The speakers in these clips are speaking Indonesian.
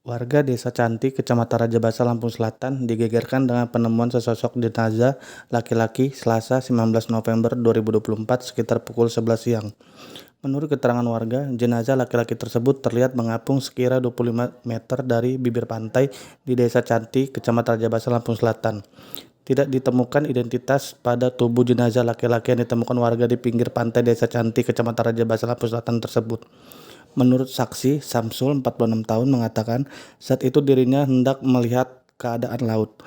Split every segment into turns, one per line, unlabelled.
Warga Desa Cantik, Kecamatan Rajabasa, Lampung Selatan digegerkan dengan penemuan sesosok jenazah laki-laki Selasa 19 November 2024 sekitar pukul 11 siang. Menurut keterangan warga, jenazah laki-laki tersebut terlihat mengapung sekira 25 meter dari bibir pantai di Desa Cantik, Kecamatan Rajabasa, Lampung Selatan. Tidak ditemukan identitas pada tubuh jenazah laki-laki yang ditemukan warga di pinggir pantai Desa Cantik, Kecamatan Rajabasa, Lampung Selatan tersebut. Menurut saksi, Samsul, 46 tahun, mengatakan saat itu dirinya hendak melihat keadaan laut.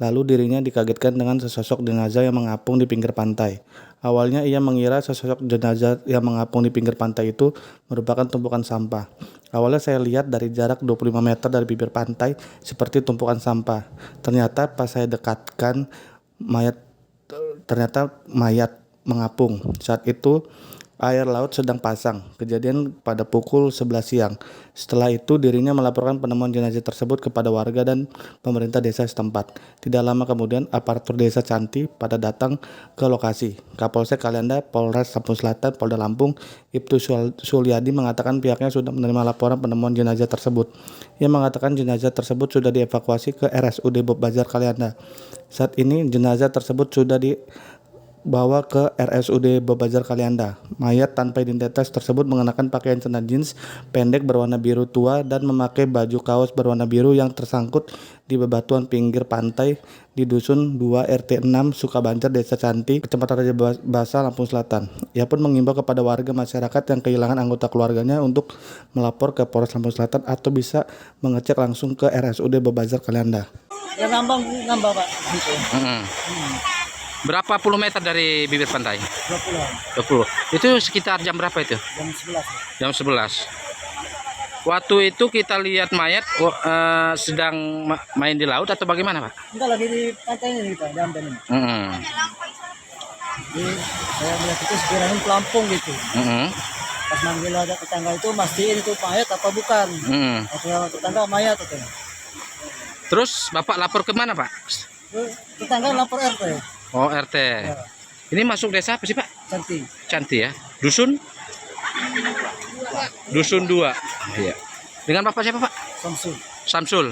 Lalu dirinya dikagetkan dengan sesosok jenazah yang mengapung di pinggir pantai. Awalnya ia mengira sesosok jenazah yang mengapung di pinggir pantai itu merupakan tumpukan sampah. Awalnya saya lihat dari jarak 25 meter dari bibir pantai seperti tumpukan sampah. Ternyata pas saya dekatkan ternyata mayat mengapung. Saat itu air laut sedang pasang. Kejadian pada pukul 11 siang. Setelah itu dirinya melaporkan penemuan jenazah tersebut kepada warga dan pemerintah desa setempat. Tidak lama kemudian aparatur desa Cantik pada datang ke lokasi. Kapolsek Kalianda, Polres Lampung Selatan, Polda Lampung, Ibtu Sulyadi mengatakan pihaknya sudah menerima laporan penemuan jenazah tersebut. Ia mengatakan jenazah tersebut sudah dievakuasi ke RSUD Bob Bazar Kalianda. Saat ini jenazah tersebut sudah dibawa ke RSUD Babazar Kalianda. Mayat tanpa identitas tersebut mengenakan pakaian celana jeans pendek berwarna biru tua dan memakai baju kaos berwarna biru yang tersangkut di bebatuan pinggir pantai di Dusun 2 RT 6 Sukabanjar, Desa Cantik, Kecamatan Rajabasa, Lampung Selatan. Ia pun mengimbau kepada warga masyarakat yang kehilangan anggota keluarganya untuk melapor ke Polres Lampung Selatan atau bisa mengecek langsung ke RSUD Babazar Kalianda.
Ya ngambang Pak.
Berapa puluh meter dari bibir pantai?
20.
20. Itu sekitar jam berapa itu?
Jam 11.
Jam 11. Waktu itu kita lihat mayat sedang main di laut atau bagaimana, Pak?
Enggak, lagi di pantai ini kita, jam ini. Jadi saya melihat itu sekiranya pelampung gitu. Pas manggil ada tetangga itu mastiin itu mayat apa bukan. Tetangga mayat itu.
Terus Bapak lapor ke mana, Pak?
Tetangga lapor RT.
Oh, RT.
Ya.
Ini masuk desa apa sih, Pak?
Cantik.
Cantik ya. Dusun 2. Iya. Dengan Bapak siapa, Pak?
Samsul.
Samsul.